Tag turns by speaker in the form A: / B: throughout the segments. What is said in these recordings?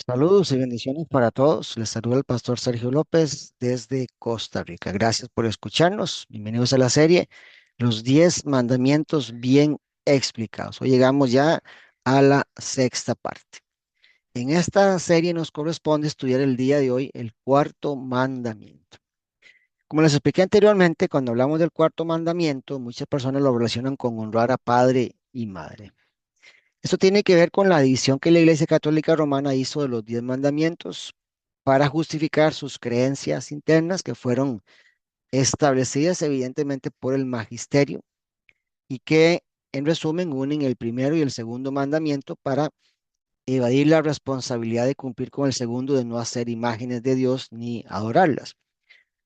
A: Saludos y bendiciones para todos. Les saluda el pastor Sergio López desde Costa Rica. Gracias por escucharnos. Bienvenidos a la serie Los 10 Mandamientos Bien Explicados. Hoy llegamos ya a la sexta parte. En esta serie nos corresponde estudiar el día de hoy el cuarto mandamiento. Como les expliqué anteriormente, cuando hablamos del cuarto mandamiento, muchas personas lo relacionan con honrar a padre y madre. Esto tiene que ver con la división que la Iglesia Católica Romana hizo de los 10 mandamientos para justificar sus creencias internas que fueron establecidas evidentemente por el magisterio y que en resumen unen el primero y el segundo mandamiento para evadir la responsabilidad de cumplir con el segundo de no hacer imágenes de Dios ni adorarlas.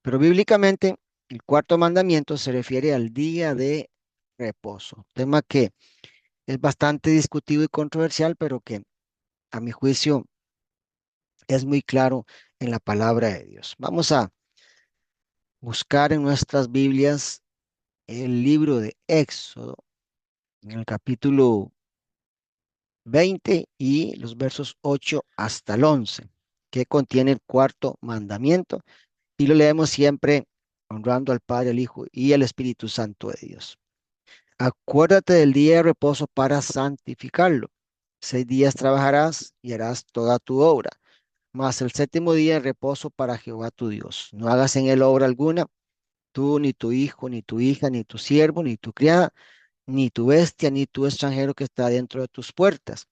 A: Pero bíblicamente el cuarto mandamiento se refiere al día de reposo, tema que es bastante discutido y controversial, pero que a mi juicio es muy claro en la palabra de Dios. Vamos a buscar en nuestras Biblias el libro de Éxodo, en el capítulo 20 y los versos 8 hasta el 11, que contiene el cuarto mandamiento, y lo leemos siempre honrando al Padre, al Hijo y al Espíritu Santo de Dios. Acuérdate del día de reposo para santificarlo. 6 días trabajarás y harás toda tu obra, mas el séptimo día es reposo para Jehová tu Dios. No hagas en él obra alguna, tú, ni tu hijo, ni tu hija, ni tu siervo, ni tu criada, ni tu bestia, ni tu extranjero que está dentro de tus puertas.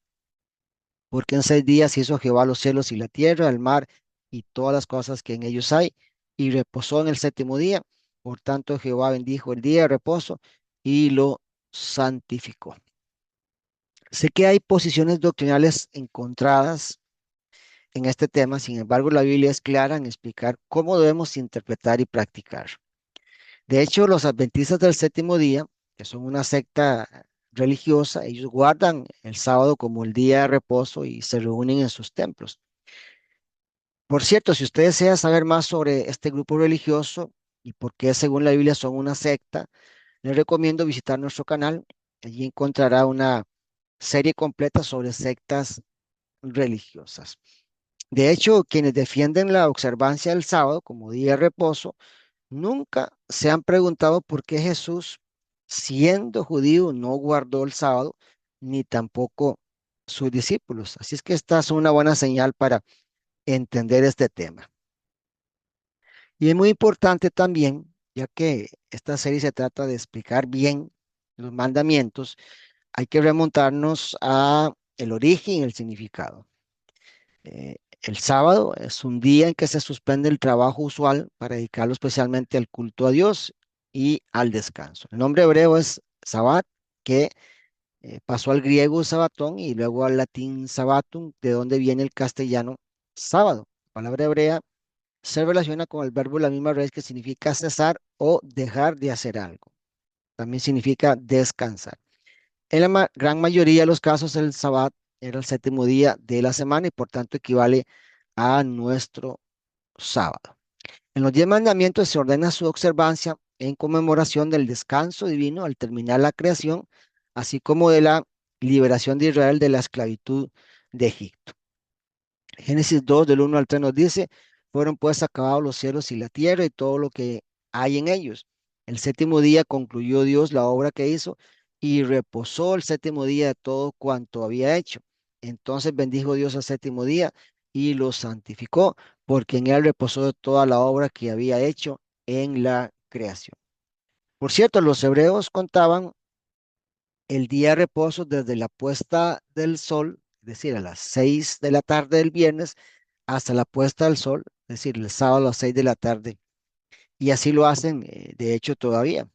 A: Porque en 6 días hizo Jehová los cielos y la tierra, el mar y todas las cosas que en ellos hay, y reposó en el séptimo día. Por tanto, Jehová bendijo el día de reposo y lo santificó. Sé que hay posiciones doctrinales encontradas en este tema, sin embargo, la Biblia es clara en explicar cómo debemos interpretar y practicar. De hecho, los adventistas del séptimo día, que son una secta religiosa, ellos guardan el sábado como el día de reposo y se reúnen en sus templos. Por cierto, si usted desea saber más sobre este grupo religioso y por qué, según la Biblia, son una secta, le recomiendo visitar nuestro canal. Allí encontrará una serie completa sobre sectas religiosas. De hecho, quienes defienden la observancia del sábado como día de reposo, nunca se han preguntado por qué Jesús, siendo judío, no guardó el sábado, ni tampoco sus discípulos. Así es que esta es una buena señal para entender este tema. Y es muy importante también, ya que esta serie se trata de explicar bien los mandamientos, hay que remontarnos a el origen y el significado. El sábado es un día en que se suspende el trabajo usual para dedicarlo especialmente al culto a Dios y al descanso. El nombre hebreo es Sabbat, que pasó al griego sabatón y luego al latín sabatum, de donde viene el castellano sábado. La palabra hebrea se relaciona con el verbo de la misma raíz que significa cesar o dejar de hacer algo. También significa descansar. En la gran mayoría de los casos, el Sabbat era el séptimo día de la semana y por tanto equivale a nuestro sábado. En los 10 mandamientos se ordena su observancia en conmemoración del descanso divino al terminar la creación, así como de la liberación de Israel de la esclavitud de Egipto. Génesis 2 del 1 al 3 nos dice, fueron pues acabados los cielos y la tierra y todo lo que hay en ellos. El séptimo día concluyó Dios la obra que hizo y reposó el séptimo día de todo cuanto había hecho. Entonces bendijo Dios el séptimo día y lo santificó, porque en él reposó de toda la obra que había hecho en la creación. Por cierto, los hebreos contaban el día de reposo desde la puesta del sol, es decir, a las 6 de la tarde del viernes, hasta la puesta del sol, es decir, el sábado a las 6 de la tarde. Y así lo hacen, de hecho, todavía.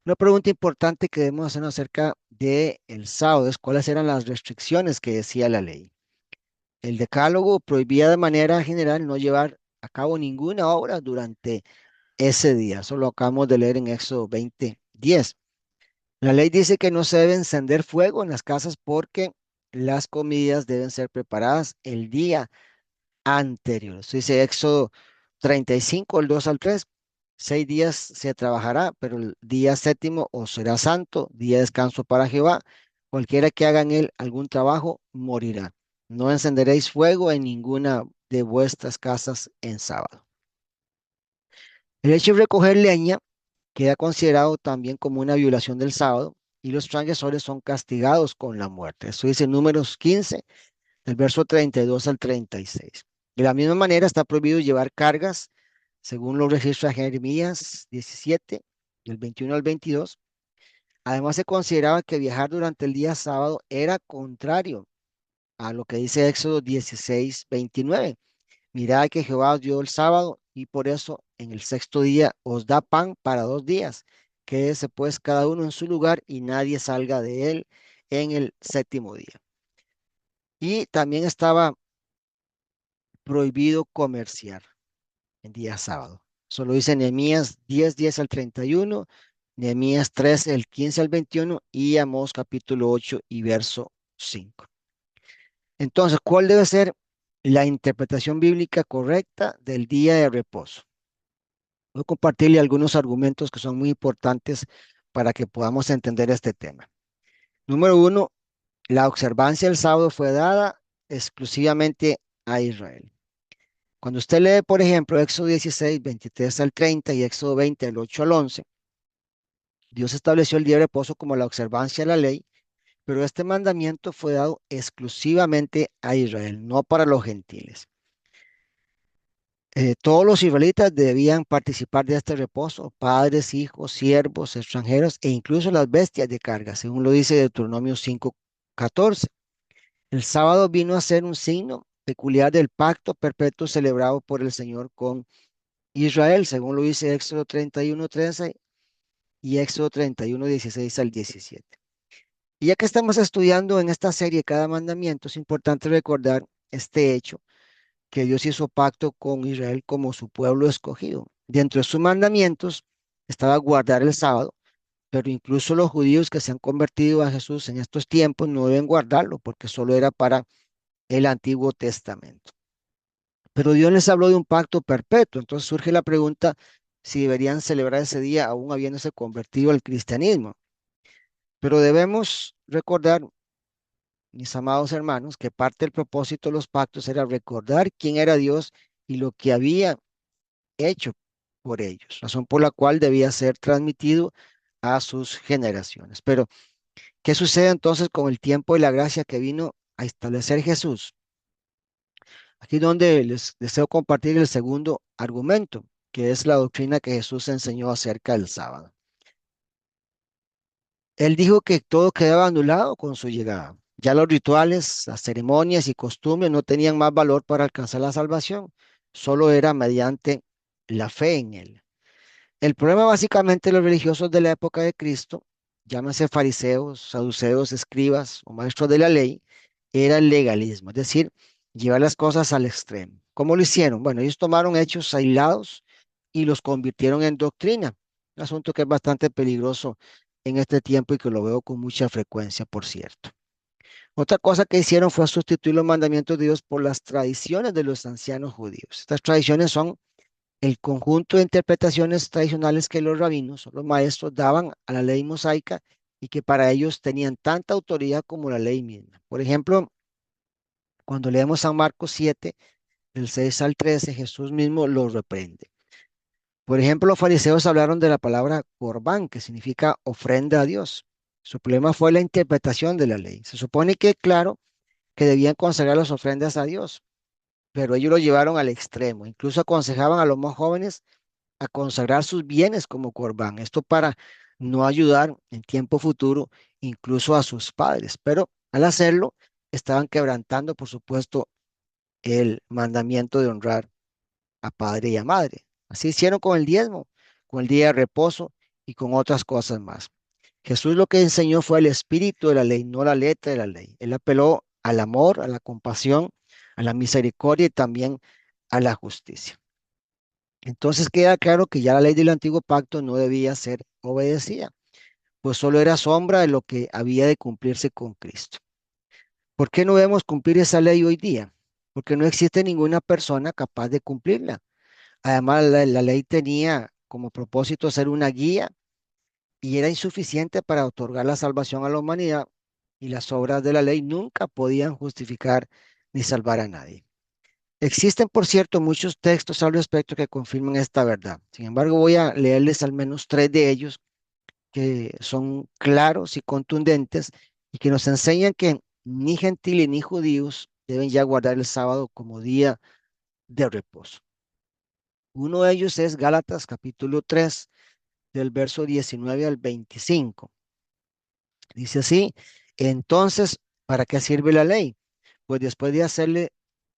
A: Una pregunta importante que debemos hacernos acerca de el sábado es cuáles eran las restricciones que decía la ley. El decálogo prohibía de manera general no llevar a cabo ninguna obra durante ese día. Eso lo acabamos de leer en Éxodo 20:10. La ley dice que no se debe encender fuego en las casas porque las comidas deben ser preparadas el día anterior. Eso dice Éxodo 35, el 2 al 3. 6 días se trabajará, pero el día séptimo os será santo, día de descanso para Jehová. Cualquiera que haga en él algún trabajo morirá. No encenderéis fuego en ninguna de vuestras casas en sábado. El hecho de recoger leña queda considerado también como una violación del sábado y los transgresores son castigados con la muerte. Eso dice Números 15, del verso 32 al 36. De la misma manera está prohibido llevar cargas, según lo registra Jeremías 17, del 21 al 22. Además, se consideraba que viajar durante el día sábado era contrario a lo que dice Éxodo 16, 29. Mirad que Jehová os dio el sábado y por eso en el sexto día os da pan para 2 días. Quédese pues cada uno en su lugar y nadie salga de él en el séptimo día. Y también estaba prohibido comerciar en día sábado. Solo dice Nehemías 10, 10 al 31, Nehemías 13, el 15 al 21 y Amós capítulo 8 y verso 5. Entonces, ¿cuál debe ser la interpretación bíblica correcta del día de reposo? Voy a compartirle algunos argumentos que son muy importantes para que podamos entender este tema. Número uno, la observancia del sábado fue dada exclusivamente a Israel. Cuando usted lee, por ejemplo, Éxodo 16, 23 al 30 y Éxodo 20, del 8 al 11, Dios estableció el día de reposo como la observancia de la ley, pero este mandamiento fue dado exclusivamente a Israel, no para los gentiles. Todos los israelitas debían participar de este reposo, padres, hijos, siervos, extranjeros e incluso las bestias de carga, según lo dice Deuteronomio 5:14. El sábado vino a ser un signo peculiar del pacto perpetuo celebrado por el Señor con Israel, según lo dice Éxodo 31:13 y Éxodo 31:16 al 17. Y ya que estamos estudiando en esta serie cada mandamiento, es importante recordar este hecho que Dios hizo pacto con Israel como su pueblo escogido. Dentro de sus mandamientos estaba guardar el sábado, pero incluso los judíos que se han convertido a Jesús en estos tiempos no deben guardarlo porque solo era para el Antiguo Testamento. Pero Dios les habló de un pacto perpetuo, entonces surge la pregunta si deberían celebrar ese día aún habiéndose convertido al cristianismo. Pero debemos recordar, mis amados hermanos, que parte del propósito de los pactos era recordar quién era Dios y lo que había hecho por ellos, razón por la cual debía ser transmitido a sus generaciones. Pero, ¿qué sucede entonces con el tiempo y la gracia que vino a establecer Jesús? Aquí donde les deseo compartir el segundo argumento, que es la doctrina que Jesús enseñó acerca del sábado. Él dijo que todo quedaba anulado con su llegada. Ya los rituales, las ceremonias y costumbres no tenían más valor para alcanzar la salvación, solo era mediante la fe en él. El problema básicamente de los religiosos de la época de Cristo, llámese fariseos, saduceos, escribas o maestros de la ley, era el legalismo, es decir, llevar las cosas al extremo. ¿Cómo lo hicieron? Bueno, ellos tomaron hechos aislados y los convirtieron en doctrina, un asunto que es bastante peligroso en este tiempo y que lo veo con mucha frecuencia, por cierto. Otra cosa que hicieron fue sustituir los mandamientos de Dios por las tradiciones de los ancianos judíos. Estas tradiciones son el conjunto de interpretaciones tradicionales que los rabinos o los maestros daban a la ley mosaica y que para ellos tenían tanta autoridad como la ley misma. Por ejemplo, cuando leemos San Marcos 7, del 6 al 13, Jesús mismo los reprende. Por ejemplo, los fariseos hablaron de la palabra corbán, que significa ofrenda a Dios. Su problema fue la interpretación de la ley. Se supone que, claro, que debían consagrar las ofrendas a Dios, pero ellos lo llevaron al extremo. Incluso aconsejaban a los más jóvenes a consagrar sus bienes como corbán. Esto para no ayudar en tiempo futuro incluso a sus padres. Pero al hacerlo, estaban quebrantando, por supuesto, el mandamiento de honrar a padre y a madre. Así hicieron con el diezmo, con el día de reposo y con otras cosas más. Jesús lo que enseñó fue el espíritu de la ley, no la letra de la ley. Él apeló al amor, a la compasión, a la misericordia y también a la justicia. Entonces queda claro que ya la ley del antiguo pacto no debía ser obedecida, pues solo era sombra de lo que había de cumplirse con Cristo. ¿Por qué no debemos cumplir esa ley hoy día? Porque no existe ninguna persona capaz de cumplirla. Además, la ley tenía como propósito ser una guía y era insuficiente para otorgar la salvación a la humanidad y las obras de la ley nunca podían justificar ni salvar a nadie. Existen, por cierto, muchos textos al respecto que confirman esta verdad. Sin embargo, voy a leerles al menos tres de ellos que son claros y contundentes y que nos enseñan que ni gentiles ni judíos deben ya guardar el sábado como día de reposo. Uno de ellos es Gálatas capítulo 3 del verso 19 al 25. Dice así, entonces, ¿para qué sirve la ley? Pues después de hacerle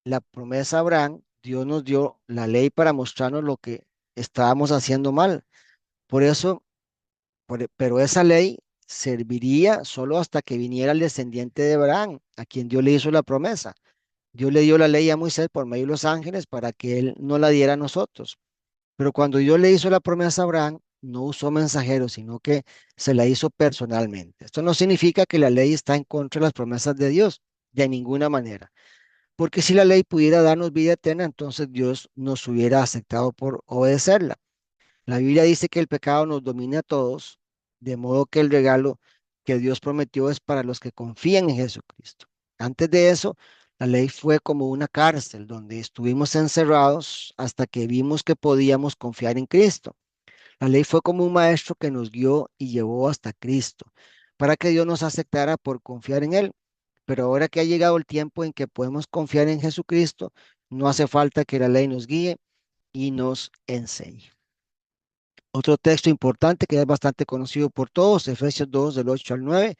A: la promesa a Abraham, Dios nos dio la ley para mostrarnos lo que estábamos haciendo mal. Por eso, pero esa ley serviría solo hasta que viniera el descendiente de Abraham, a quien Dios le hizo la promesa. Dios le dio la ley a Moisés por medio de los ángeles para que él no la diera a nosotros. Pero cuando Dios le hizo la promesa a Abraham, no usó mensajeros, sino que se la hizo personalmente. Esto no significa que la ley está en contra de las promesas de Dios, de ninguna manera. Porque si la ley pudiera darnos vida eterna, entonces Dios nos hubiera aceptado por obedecerla. La Biblia dice que el pecado nos domina a todos, de modo que el regalo que Dios prometió es para los que confían en Jesucristo. Antes de eso, la ley fue como una cárcel donde estuvimos encerrados hasta que vimos que podíamos confiar en Cristo. La ley fue como un maestro que nos guió y llevó hasta Cristo, para que Dios nos aceptara por confiar en Él. Pero ahora que ha llegado el tiempo en que podemos confiar en Jesucristo, no hace falta que la ley nos guíe y nos enseñe. Otro texto importante que es bastante conocido por todos, Efesios 2 del 8 al 9.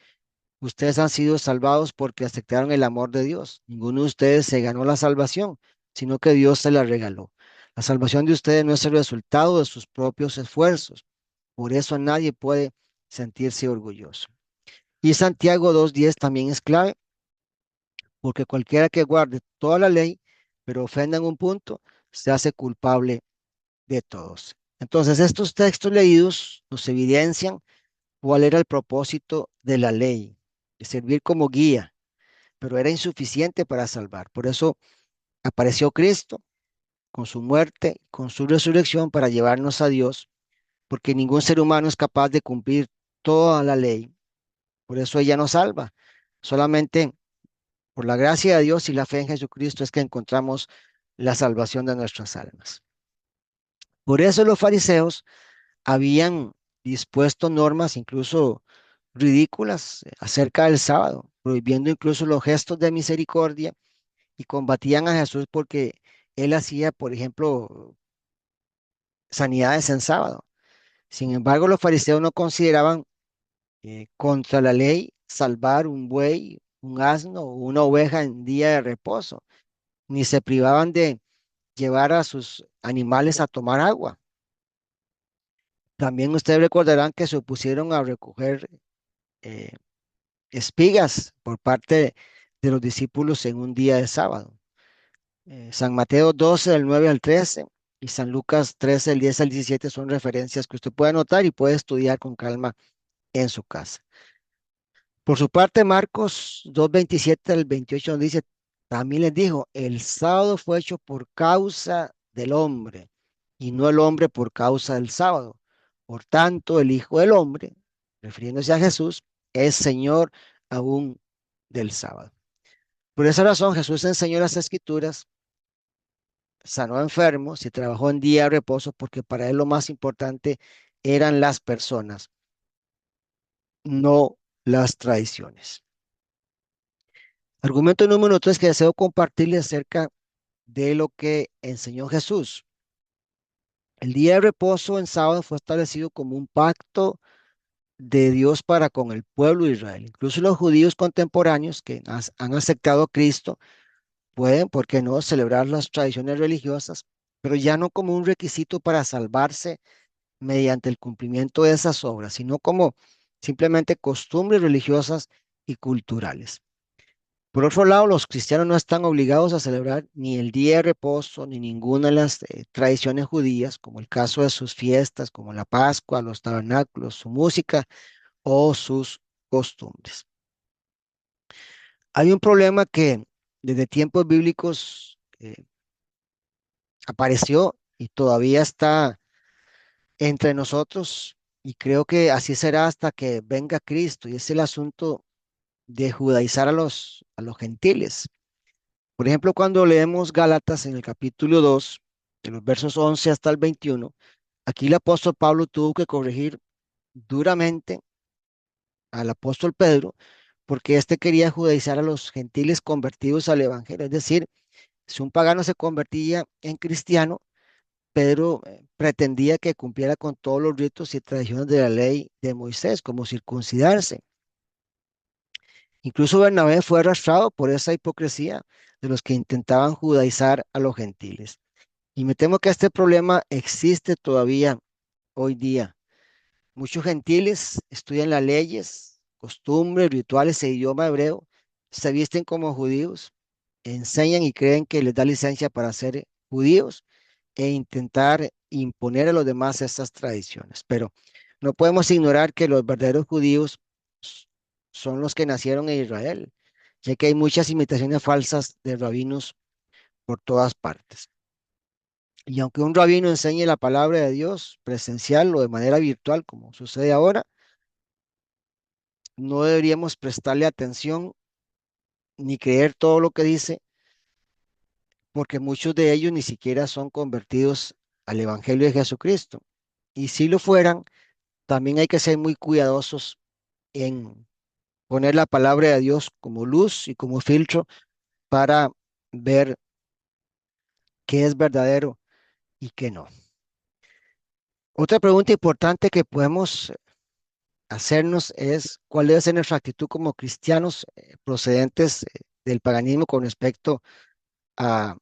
A: Ustedes han sido salvados porque aceptaron el amor de Dios. Ninguno de ustedes se ganó la salvación, sino que Dios se la regaló. La salvación de ustedes no es el resultado de sus propios esfuerzos. Por eso nadie puede sentirse orgulloso. Y Santiago 2:10 también es clave, porque cualquiera que guarde toda la ley, pero ofenda en un punto, se hace culpable de todos. Entonces, estos textos leídos nos evidencian cuál era el propósito de la ley, de servir como guía, pero era insuficiente para salvar. Por eso apareció Cristo con su muerte, con su resurrección para llevarnos a Dios, porque ningún ser humano es capaz de cumplir toda la ley. Por eso ella nos salva. Solamente por la gracia de Dios y la fe en Jesucristo es que encontramos la salvación de nuestras almas. Por eso los fariseos habían dispuesto normas incluso ridículas acerca del sábado, prohibiendo incluso los gestos de misericordia y combatían a Jesús porque él hacía, por ejemplo, sanidades en sábado. Sin embargo, los fariseos no consideraban contra la ley salvar un buey, un asno o una oveja en día de reposo, ni se privaban de llevar a sus animales a tomar agua. También ustedes recordarán que se opusieron a recoger eh, espigas por parte de los discípulos en un día de sábado. San Mateo 12 del 9 al 13 y San Lucas 13 del 10 al 17 son referencias que usted puede anotar y puede estudiar con calma en su casa. Por su parte, Marcos 2:27 al 28 nos dice, también les dijo, el sábado fue hecho por causa del hombre y no el hombre por causa del sábado. Por tanto, el Hijo del Hombre, refiriéndose a Jesús, es Señor aún del sábado. Por esa razón, Jesús enseñó las Escrituras, sanó a enfermos y trabajó en día de reposo porque para él lo más importante eran las personas, no las tradiciones. Argumento número 3 que deseo compartirles acerca de lo que enseñó Jesús. El día de reposo en sábado fue establecido como un pacto de Dios para con el pueblo de Israel. Incluso los judíos contemporáneos que han aceptado a Cristo pueden, ¿por qué no?, celebrar las tradiciones religiosas, pero ya no como un requisito para salvarse mediante el cumplimiento de esas obras, sino como simplemente costumbres religiosas y culturales. Por otro lado, los cristianos no están obligados a celebrar ni el día de reposo ni ninguna de las tradiciones judías, como el caso de sus fiestas, como la Pascua, los tabernáculos, su música o sus costumbres. Hay un problema que desde tiempos bíblicos apareció y todavía está entre nosotros, y creo que así será hasta que venga Cristo, y es el asunto de judaizar a los gentiles. Por ejemplo, cuando leemos Gálatas en el capítulo 2, de los versos 11 hasta el 21, aquí el apóstol Pablo tuvo que corregir duramente al apóstol Pedro, porque éste quería judaizar a los gentiles convertidos al evangelio. Es decir, si un pagano se convertía en cristiano, Pedro pretendía que cumpliera con todos los ritos y tradiciones de la ley de Moisés, como circuncidarse. Incluso Bernabé fue arrastrado por esa hipocresía de los que intentaban judaizar a los gentiles. Y me temo que este problema existe todavía hoy día. Muchos gentiles estudian las leyes, costumbres, rituales e idioma hebreo, se visten como judíos, enseñan y creen que les da licencia para ser judíos e intentar imponer a los demás estas tradiciones. Pero no podemos ignorar que los verdaderos judíos s- son los que nacieron en Israel, ya que hay muchas imitaciones falsas de rabinos por todas partes. Y aunque un rabino enseñe la palabra de Dios presencial o de manera virtual, como sucede ahora, no deberíamos prestarle atención ni creer todo lo que dice, porque muchos de ellos ni siquiera son convertidos al Evangelio de Jesucristo. Y si lo fueran, también hay que ser muy cuidadosos en poner la palabra de Dios como luz y como filtro para ver qué es verdadero y qué no. Otra pregunta importante que podemos hacernos es cuál debe ser nuestra actitud como cristianos procedentes del paganismo con respecto a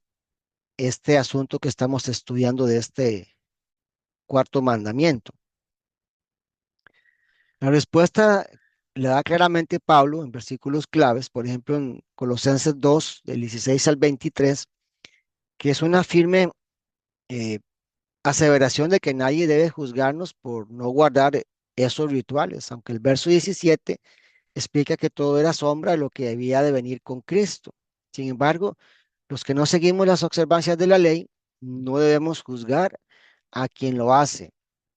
A: este asunto que estamos estudiando de este cuarto mandamiento. La respuesta le da claramente Pablo en versículos claves, por ejemplo en Colosenses 2, del 16 al 23, que es una firme eh, aseveración de que nadie debe juzgarnos por no guardar esos rituales, aunque el verso 17 explica que todo era sombra de lo que debía de venir con Cristo. Sin embargo, los que no seguimos las observancias de la ley, no debemos juzgar a quien lo hace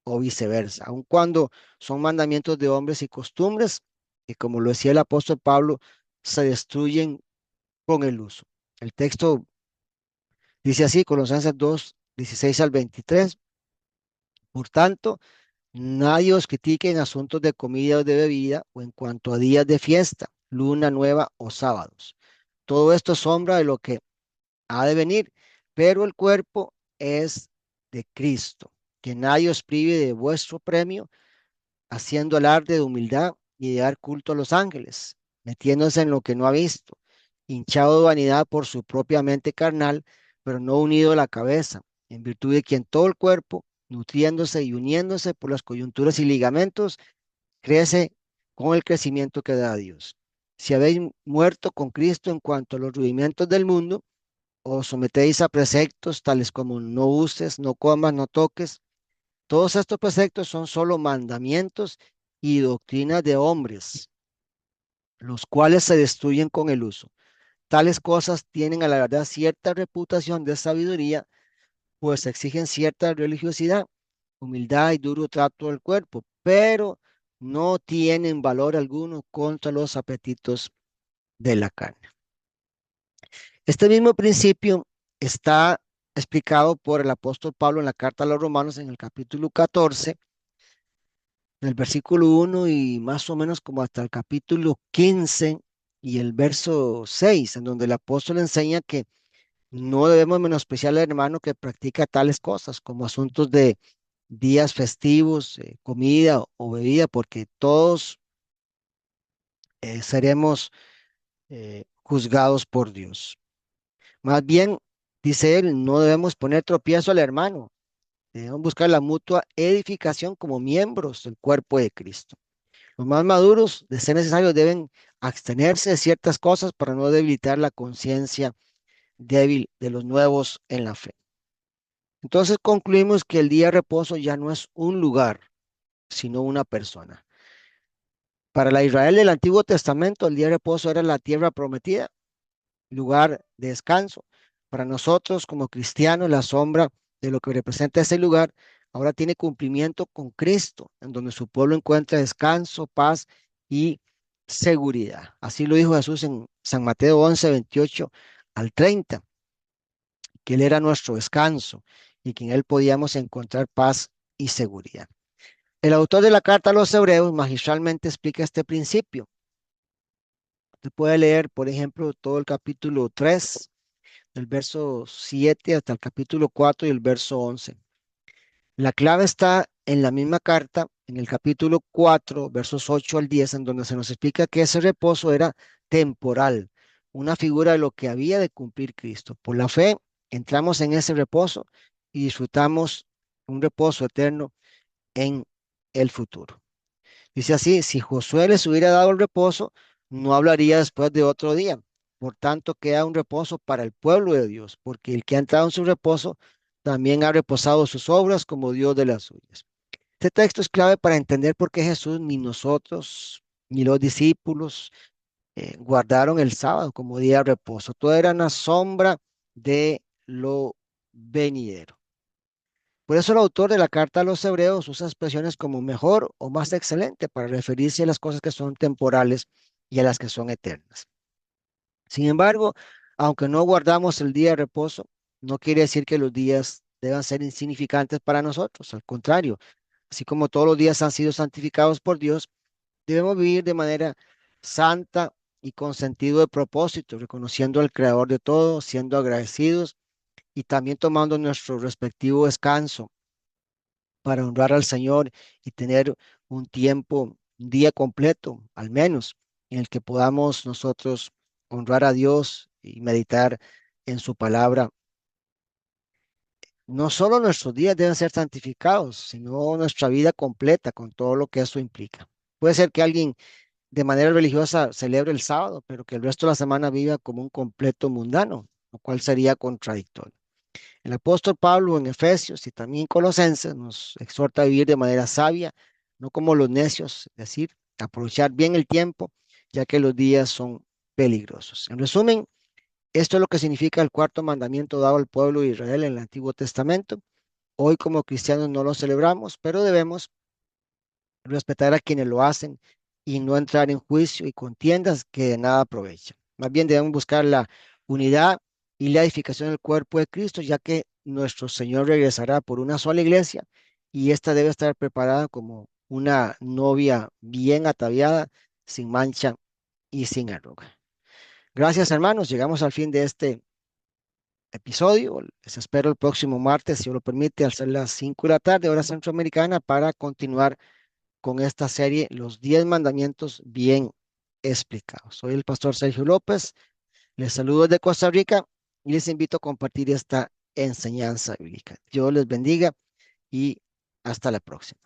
A: o viceversa, aun cuando son mandamientos de hombres y costumbres que, como lo decía el apóstol Pablo, se destruyen con el uso. El texto dice así, Colosenses 2, 16 al 23. Por tanto, nadie os critique en asuntos de comida o de bebida o en cuanto a días de fiesta, luna nueva o sábados. Todo esto es sombra de lo que ha de venir, pero el cuerpo es de Cristo. Que nadie os prive de vuestro premio, haciendo alarde de humildad y de dar culto a los ángeles, metiéndose en lo que no ha visto, hinchado de vanidad por su propia mente carnal, pero no unido a la cabeza, en virtud de quien todo el cuerpo, nutriéndose y uniéndose por las coyunturas y ligamentos, crece con el crecimiento que da Dios. Si habéis muerto con Cristo en cuanto a los rudimentos del mundo, os sometéis a preceptos tales como no uses, no comas, no toques. Todos estos preceptos son solo mandamientos y doctrinas de hombres, los cuales se destruyen con el uso. Tales cosas tienen a la verdad cierta reputación de sabiduría, pues exigen cierta religiosidad, humildad y duro trato del cuerpo, pero no tienen valor alguno contra los apetitos de la carne. Este mismo principio está explicado por el apóstol Pablo en la carta a los Romanos en el capítulo 14, del versículo 1 y más o menos como hasta el capítulo 15 y el verso 6, en donde el apóstol enseña que no debemos menospreciar al hermano que practica tales cosas como asuntos de días festivos, comida o bebida, porque todos seremos juzgados por Dios. Más bien, dice él, no debemos poner tropiezo al hermano, debemos buscar la mutua edificación como miembros del cuerpo de Cristo. Los más maduros, de ser necesario, deben abstenerse de ciertas cosas para no debilitar la conciencia débil de los nuevos en la fe. Entonces concluimos que el día de reposo ya no es un lugar, sino una persona. Para la Israel del Antiguo Testamento, el día de reposo era la tierra prometida, lugar de descanso. Para nosotros como cristianos, la sombra de lo que representa ese lugar ahora tiene cumplimiento con Cristo, en donde su pueblo encuentra descanso, paz y seguridad. Así lo dijo Jesús en San Mateo 11, 28 al 30, que Él era nuestro descanso y que en Él podíamos encontrar paz y seguridad. El autor de la carta a los Hebreos magistralmente explica este principio. Usted puede leer, por ejemplo, todo el capítulo 3, del verso 7 hasta el capítulo 4 y el verso 11. La clave está en la misma carta, en el capítulo 4, versos 8 al 10, en donde se nos explica que ese reposo era temporal, una figura de lo que había de cumplir Cristo. Por la fe entramos en ese reposo y disfrutamos un reposo eterno en el futuro. Dice así, si Josué les hubiera dado el reposo, no hablaría después de otro día. Por tanto, queda un reposo para el pueblo de Dios, porque el que ha entrado en su reposo también ha reposado sus obras como Dios de las suyas. Este texto es clave para entender por qué Jesús, ni nosotros, ni los discípulos guardaron el sábado como día de reposo. Todo era una sombra de lo venidero. Por eso el autor de la carta a los hebreos usa expresiones como mejor o más excelente para referirse a las cosas que son temporales y a las que son eternas. Sin embargo, aunque no guardamos el día de reposo, no quiere decir que los días deban ser insignificantes para nosotros. Al contrario, así como todos los días han sido santificados por Dios, debemos vivir de manera santa y con sentido de propósito, reconociendo al Creador de todo, siendo agradecidos y también tomando nuestro respectivo descanso para honrar al Señor y tener un tiempo, un día completo, al menos, en el que podamos nosotros honrar a Dios y meditar en su palabra. No solo nuestros días deben ser santificados, sino nuestra vida completa con todo lo que eso implica. Puede ser que alguien de manera religiosa celebre el sábado, pero que el resto de la semana viva como un completo mundano, lo cual sería contradictorio. El apóstol Pablo en Efesios y también en Colosenses nos exhorta a vivir de manera sabia, no como los necios, es decir, aprovechar bien el tiempo, ya que los días son peligrosos. En resumen, esto es lo que significa el cuarto mandamiento dado al pueblo de Israel en el Antiguo Testamento. Hoy como cristianos no lo celebramos, pero debemos respetar a quienes lo hacen y no entrar en juicio y contiendas que de nada aprovechan. Más bien debemos buscar la unidad y la edificación del cuerpo de Cristo, ya que nuestro Señor regresará por una sola iglesia y esta debe estar preparada como una novia bien ataviada, sin mancha y sin arruga. Gracias, hermanos. Llegamos al fin de este episodio. Les espero el próximo martes, si Dios lo permite, al ser las 5 de la tarde, hora centroamericana, para continuar con esta serie, Los 10 Mandamientos bien explicados. Soy el pastor Sergio López, les saludo desde Costa Rica y les invito a compartir esta enseñanza bíblica. Dios les bendiga y hasta la próxima.